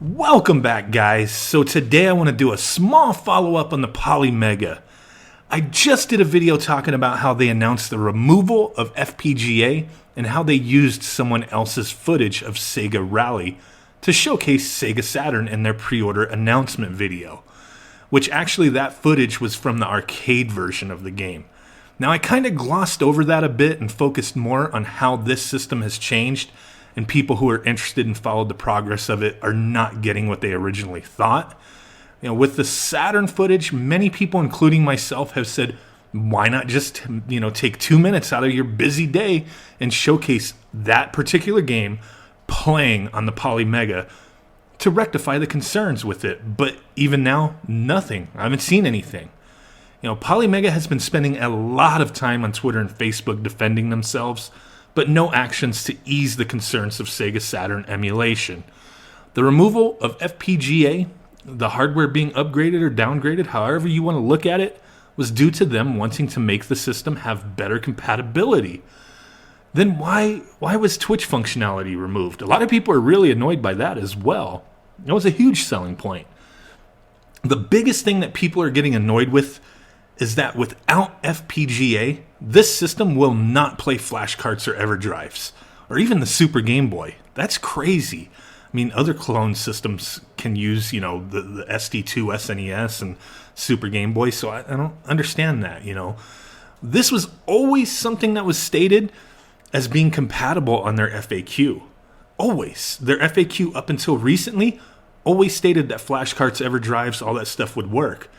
Welcome back, guys. So today I want to do a small follow-up on the Polymega. I just did a video talking about how they announced the removal of FPGA and how they used someone else's footage of Sega Rally to showcase Sega Saturn in their pre-order announcement video, which actually that footage was from the arcade version of the game. Now I kind of glossed over that a bit and focused more on how this system has changed, and people who are interested and followed the progress of it are not getting what they originally thought. With the Saturn footage, many people, including myself, have said, why not just, take 2 minutes out of your busy day and showcase that particular game playing on the Polymega to rectify the concerns with it. But even now, nothing. I haven't seen anything. Polymega has been spending a lot of time on Twitter and Facebook defending themselves, but no actions to ease the concerns of Sega Saturn emulation. The removal of FPGA, the hardware being upgraded or downgraded, however you want to look at it, was due to them wanting to make the system have better compatibility. Then why was Twitch functionality removed? A lot of people are really annoyed by that as well. It was a huge selling point. The biggest thing that people are getting annoyed with is that without FPGA, this system will not play flashcards or Everdrives, or even the Super Gameboy. That's crazy. I mean, other clone systems can use, the SD2, SNES, and Super Game Boy, so I don't understand that, This was always something that was stated as being compatible on their FAQ. Always. Their FAQ up until recently always stated that flashcards, Everdrives, all that stuff would work.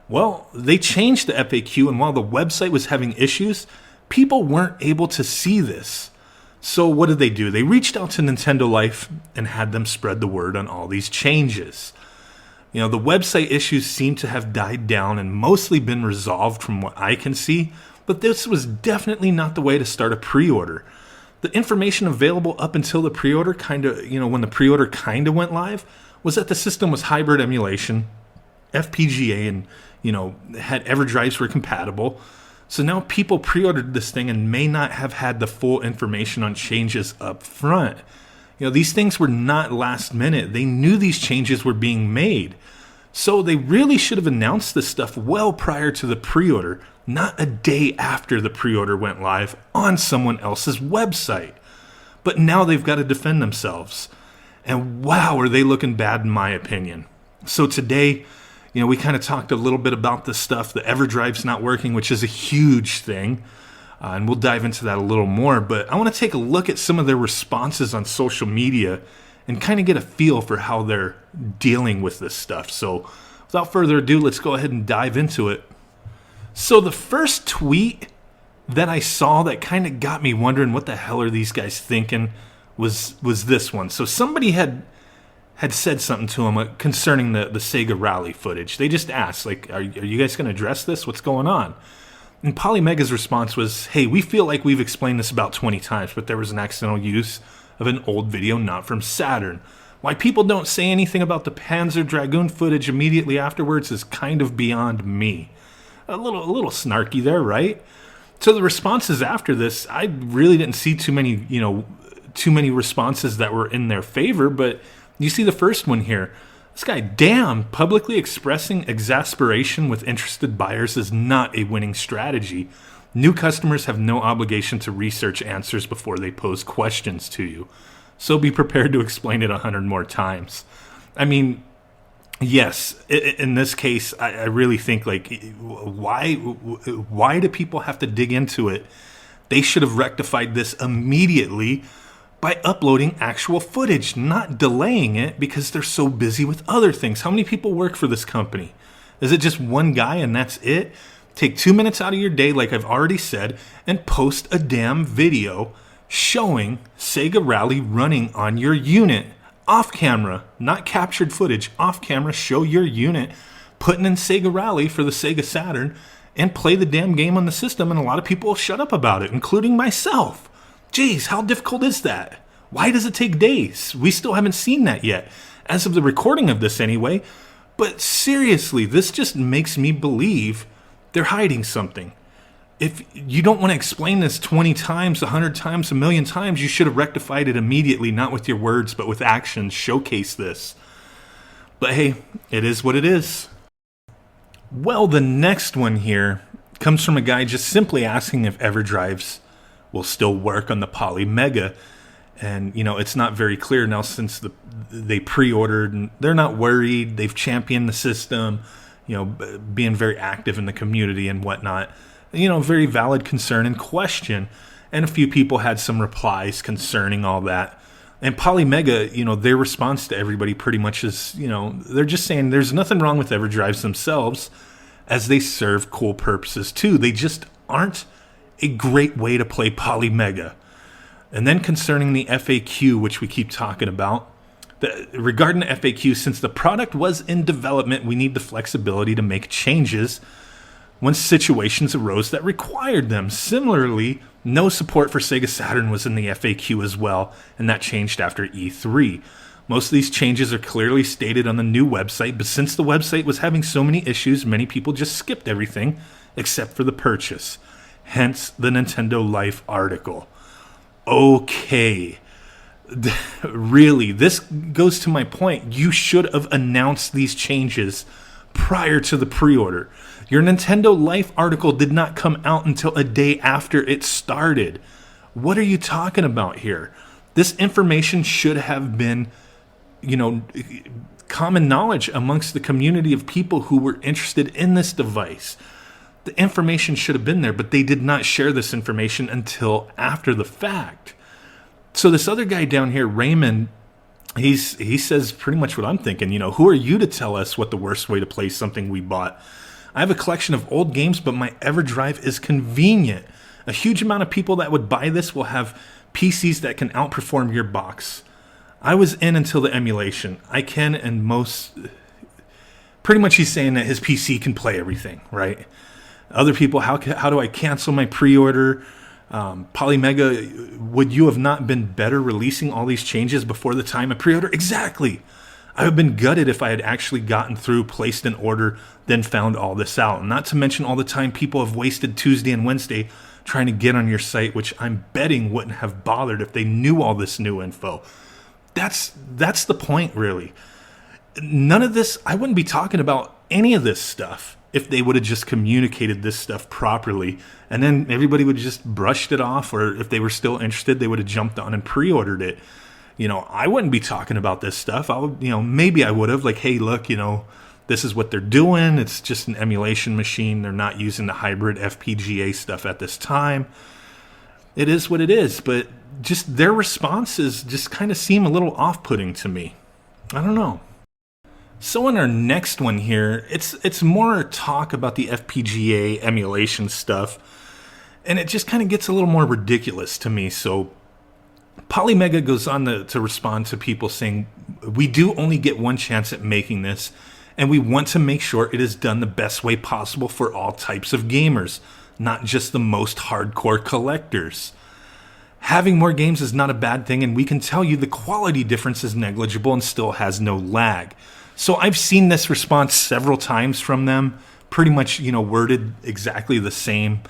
Well, they changed the FAQ, and while the website was having issues, people weren't able to see this. So what did they do? They reached out to Nintendo Life and had them spread the word on all these changes. The website issues seem to have died down and mostly been resolved from what I can see, but this was definitely not the way to start a pre-order. The information available up until the pre-order when the pre-order went live, was that the system was hybrid emulation, FPGA, and had Everdrives were compatible. So now people pre-ordered this thing and may not have had the full information on changes up front. These things were not last minute. They knew these changes were being made. So they really should have announced this stuff well prior to the pre-order, not a day after the pre-order went live on someone else's website. But now they've got to defend themselves. And wow, are they looking bad in my opinion. So today, we kind of talked a little bit about this stuff. The Everdrive's not working, which is a huge thing. And we'll dive into that a little more. But I want to take a look at some of their responses on social media and kind of get a feel for how they're dealing with this stuff. So without further ado, let's go ahead and dive into it. So the first tweet that I saw that kind of got me wondering what the hell are these guys thinking was this one. So somebody had said something to him concerning the Sega Rally footage. They just asked, are you guys going to address this? What's going on? And Polymega's response was, hey, we feel like we've explained this about 20 times, but there was an accidental use of an old video not from Saturn. Why people don't say anything about the Panzer Dragoon footage immediately afterwards is kind of beyond me. A little snarky there, right? So the responses after this, I really didn't see too many responses that were in their favor, but you see the first one here. This guy, damn, publicly expressing exasperation with interested buyers is not a winning strategy. New customers have no obligation to research answers before they pose questions to you. So be prepared to explain it 100 more times. I mean, yes, in this case, I really think, why do people have to dig into it? They should have rectified this immediately by uploading actual footage, not delaying it because they're so busy with other things. How many people work for this company? Is it just one guy and that's it? Take 2 minutes out of your day, like I've already said, and post a damn video showing Sega Rally running on your unit. Off camera, not captured footage. Off camera, show your unit putting in Sega Rally for the Sega Saturn and play the damn game on the system, and a lot of people will shut up about it, including myself. Jeez, how difficult is that? Why does it take days? We still haven't seen that yet, as of the recording of this anyway. But seriously, this just makes me believe they're hiding something. If you don't want to explain this 20 times, 100 times, a million times, you should have rectified it immediately, not with your words, but with actions. Showcase this. But hey, it is what it is. Well, the next one here comes from a guy just simply asking if Everdrives will still work on the Polymega. And, it's not very clear now since they pre-ordered, and they're not worried. They've championed the system, being very active in the community and whatnot. Very valid concern and question. And a few people had some replies concerning all that. And Polymega, their response to everybody pretty much is, they're just saying there's nothing wrong with Everdrives themselves, as they serve cool purposes too. They just aren't a great way to play Polymega. And then concerning the FAQ, which we keep talking about, regarding the FAQ, since the product was in development, we need the flexibility to make changes when situations arose that required them. Similarly, no support for Sega Saturn was in the FAQ as well, and that changed after E3. Most of these changes are clearly stated on the new website, but since the website was having so many issues, many people just skipped everything except for the purchase. Hence the Nintendo Life article. Okay. Really, this goes to my point. You should have announced these changes prior to the pre-order. Your Nintendo Life article did not come out until a day after it started. What are you talking about here? This information should have been, common knowledge amongst the community of people who were interested in this device. The information should have been there, but they did not share this information until after the fact. So this other guy down here, Raymond, he says pretty much what I'm thinking. Who are you to tell us what the worst way to play something we bought? I have a collection of old games, but my Everdrive is convenient. A huge amount of people that would buy this will have PCs that can outperform your box. I was in until the emulation. I can, and most... Pretty much he's saying that his PC can play everything, right? Other people, how do I cancel my pre-order? Polymega, would you have not been better releasing all these changes before the time of pre-order? Exactly. I would have been gutted if I had actually gotten through, placed an order, then found all this out. Not to mention all the time people have wasted Tuesday and Wednesday trying to get on your site, which I'm betting wouldn't have bothered if they knew all this new info. That's the point, really. None of this, I wouldn't be talking about any of this stuff if they would have just communicated this stuff properly, and then everybody would have just brushed it off, or if they were still interested, they would have jumped on and pre-ordered it. I wouldn't be talking about this stuff. Maybe I would have, like, hey, look, this is what they're doing. It's just an emulation machine. They're not using the hybrid FPGA stuff at this time. It is what it is, but just their responses just kind of seem a little off-putting to me. I don't know. So in our next one here, it's more talk about the FPGA emulation stuff, and it just kind of gets a little more ridiculous to me. So Polymega goes on to respond to people saying, we do only get one chance at making this, and we want to make sure it is done the best way possible for all types of gamers, not just the most hardcore collectors. Having more games is not a bad thing, and we can tell you the quality difference is negligible and still has no lag. So I've seen this response several times from them, pretty much, worded exactly the same.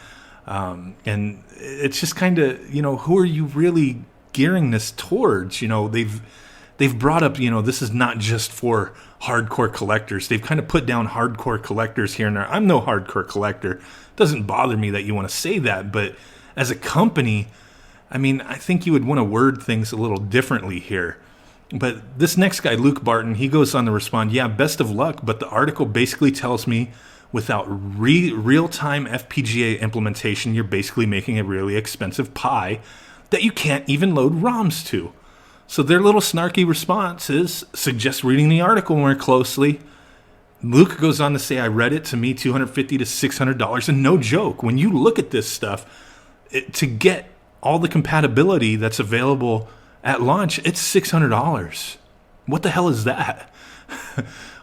And it's just kind of, who are you really gearing this towards? They've brought up, this is not just for hardcore collectors. They've kind of put down hardcore collectors here and there. I'm no hardcore collector. It doesn't bother me that you want to say that, but as a company, I think you would want to word things a little differently here. But this next guy, Luke Barton, he goes on to respond, yeah, best of luck, but the article basically tells me without real-time FPGA implementation, you're basically making a really expensive pie that you can't even load ROMs to. So their little snarky response is, suggest reading the article more closely. Luke goes on to say, I read it, to me, $250 to $600, and no joke, when you look at this stuff, to get all the compatibility that's available at launch, it's $600. What the hell is that?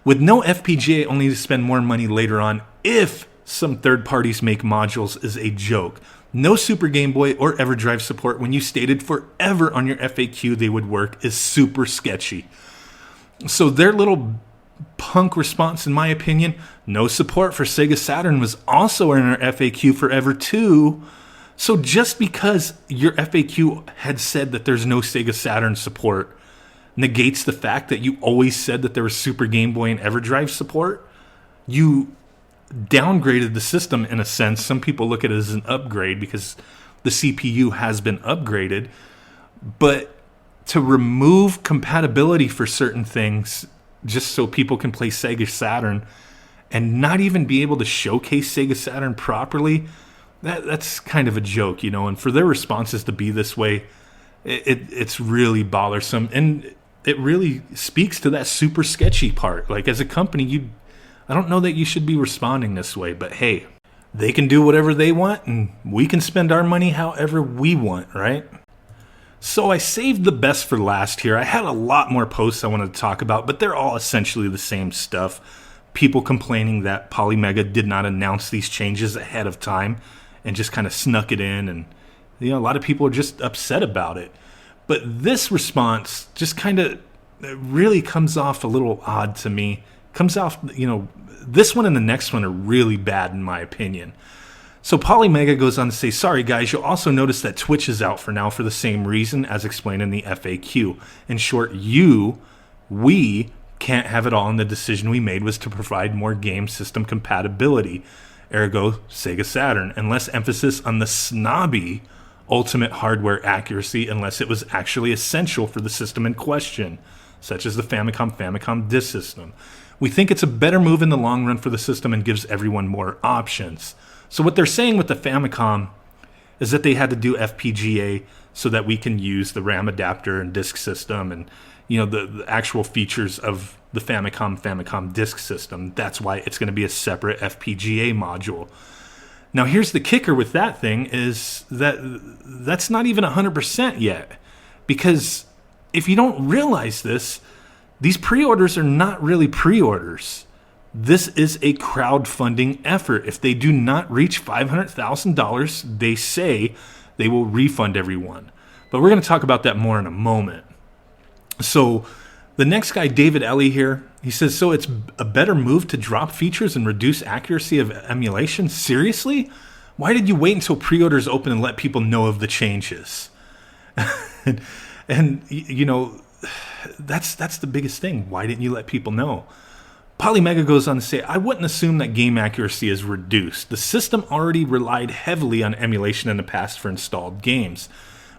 With no FPGA, only to spend more money later on if some third parties make modules is a joke. No Super Game Boy or Everdrive support when you stated forever on your FAQ they would work is super sketchy. So their little punk response, in my opinion, no support for Sega Saturn was also in our FAQ forever too. So just because your FAQ had said that there's no Sega Saturn support negates the fact that you always said that there was Super Game Boy and Everdrive support. You downgraded the system in a sense. Some people look at it as an upgrade because the CPU has been upgraded. But to remove compatibility for certain things just so people can play Sega Saturn and not even be able to showcase Sega Saturn properly, that's kind of a joke, you know. And for their responses to be this way, it's really bothersome. And it really speaks to that super sketchy part. Like, as a company, I don't know that you should be responding this way, but hey, they can do whatever they want and we can spend our money however we want, right? So I saved the best for last here. I had a lot more posts I wanted to talk about, but they're all essentially the same stuff. People complaining that Polymega did not announce these changes ahead of time and just kind of snuck it in. And, you know, a lot of people are just upset about it. But this response just kind of really comes off a little odd to me. Comes off, you know, this one and the next one are really bad in my opinion. So Polymega goes on to say, sorry guys, you'll also notice that Twitch is out for now for the same reason as explained in the FAQ. In short, we can't have it all, and the decision we made was to provide more game system compatibility. Ergo, Sega Saturn, and less emphasis on the snobby ultimate hardware accuracy unless it was actually essential for the system in question, such as the Famicom disk system. We think it's a better move in the long run for the system and gives everyone more options. So what they're saying with the Famicom is that they had to do FPGA so that we can use the RAM adapter and disk system and, you know, the actual features of the Famicom disk system. That's why it's going to be a separate FPGA module. Now, here's the kicker with that thing is that that's not even 100% yet. Because if you don't realize this, these pre-orders are not really pre-orders. This is a crowdfunding effort. If they do not reach $500,000, they say they will refund everyone. But we're going to talk about that more in a moment. So the next guy, David Ellie here, he says, so it's a better move to drop features and reduce accuracy of emulation? Seriously? Why did you wait until pre-orders open and let people know of the changes? and you know, that's the biggest thing. Why didn't you let people know? Polymega goes on to say, I wouldn't assume that game accuracy is reduced. The system already relied heavily on emulation in the past for installed games,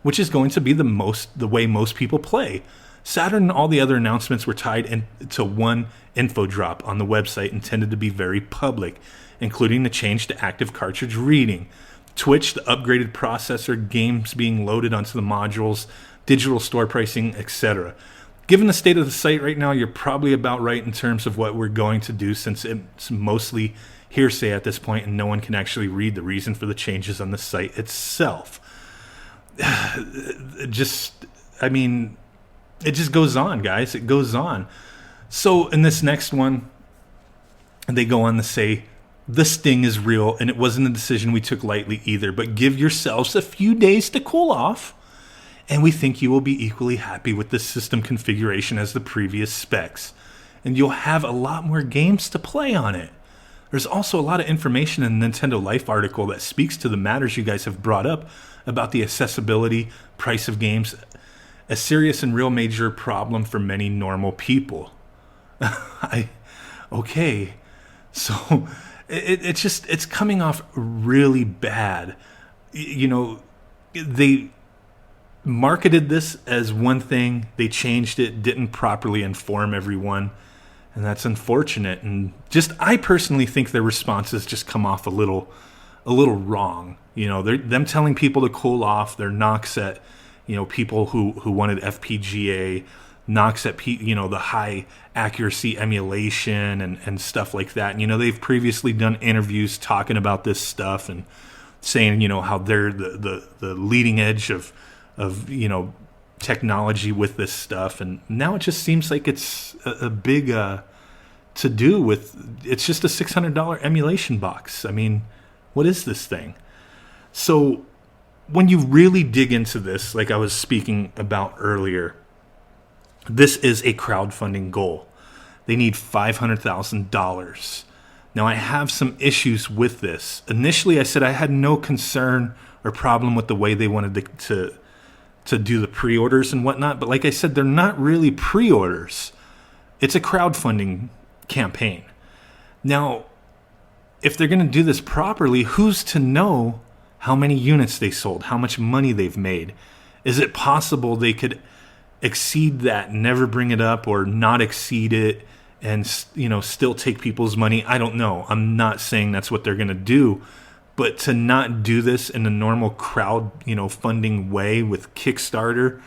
which is going to be the way most people play. Saturn and all the other announcements were tied into one info drop on the website intended to be very public, including the change to active cartridge reading, Twitch, the upgraded processor, games being loaded onto the modules, digital store pricing, etc. Given the state of the site right now, you're probably about right in terms of what we're going to do, since it's mostly hearsay at this point and no one can actually read the reason for the changes on the site itself. It just goes on, guys. It goes on. So in this next one, they go on to say, the sting is real and it wasn't a decision we took lightly either, but give yourselves a few days to cool off. And we think you will be equally happy with the system configuration as the previous specs. And you'll have a lot more games to play on it. There's also a lot of information in the Nintendo Life article that speaks to the matters you guys have brought up about the accessibility, price of games, a serious and real major problem for many normal people. Okay. So it's coming off really bad. You know, they marketed this as one thing, they changed it, didn't properly inform everyone, and that's unfortunate. And just, I personally think their responses just come off a little wrong. You know, them telling people to cool off, their knocks at, you know, people who wanted FPGA, knocks at the high accuracy emulation and stuff like that. And, you know, they've previously done interviews talking about this stuff and saying, you know, how they're the leading edge of you know, technology with this stuff, and now it just seems like it's a big to do with. It's just a $600 emulation box. I mean, what is this thing? So when you really dig into this, like I was speaking about earlier, this is a crowdfunding goal. They need $500,000. Now, I have some issues with this. Initially, I said I had no concern or problem with the way they wanted to to do the pre-orders and whatnot. But like I said, they're not really pre-orders. It's a crowdfunding campaign. Now, if they're going to do this properly, who's to know how many units they sold, how much money they've made? Is it possible they could exceed that, never bring it up, or not exceed it, and still take people's money? I don't know. I'm not saying that's what they're going to do, but to not do this in a normal crowd, funding way with Kickstarter,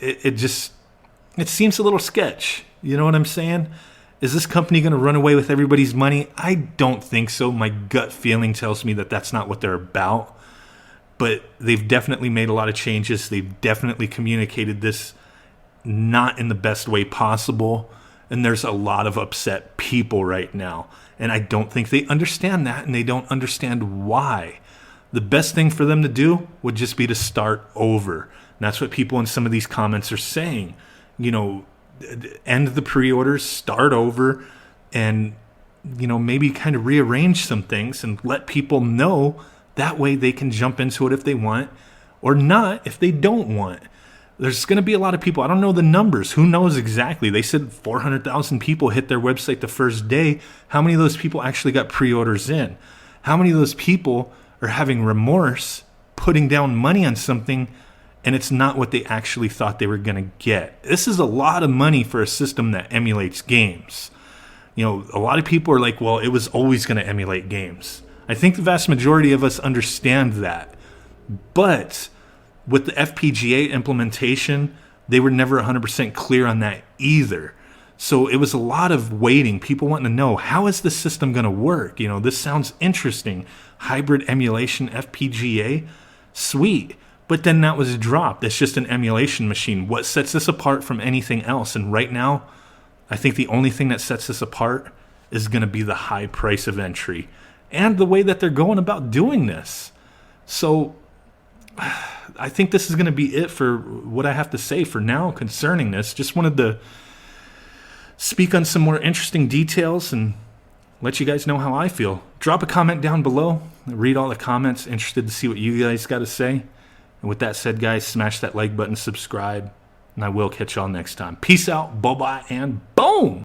it seems a little sketch. You know what I'm saying? Is this company going to run away with everybody's money? I don't think so. My gut feeling tells me that that's not what they're about. But they've definitely made a lot of changes. They've definitely communicated this not in the best way possible. And there's a lot of upset people right now. And I don't think they understand that, and they don't understand why. The best thing for them to do would just be to start over. And that's what people in some of these comments are saying. End the pre-orders, start over, and maybe kind of rearrange some things and let people know. That way they can jump into it if they want, or not if they don't want. There's going to be a lot of people. I don't know the numbers. Who knows exactly? They said 400,000 people hit their website the first day. How many of those people actually got pre-orders in? How many of those people are having remorse, putting down money on something, and it's not what they actually thought they were going to get? This is a lot of money for a system that emulates games. A lot of people are like, well, it was always going to emulate games. I think the vast majority of us understand that. But with the FPGA implementation, they were never 100% clear on that either. So it was a lot of waiting, people wanting to know, how is the system going to work? This sounds interesting. Hybrid emulation FPGA, sweet. But then that was dropped. It's just an emulation machine. What sets this apart from anything else? And right now, I think the only thing that sets this apart is going to be the high price of entry and the way that they're going about doing this. So I think this is going to be it for what I have to say for now concerning this. Just wanted to speak on some more interesting details and let you guys know how I feel. Drop a comment down below. I read all the comments. Interested to see what you guys got to say. And with that said, guys, smash that like button, subscribe, and I will catch y'all next time. Peace out, bye-bye, and boom!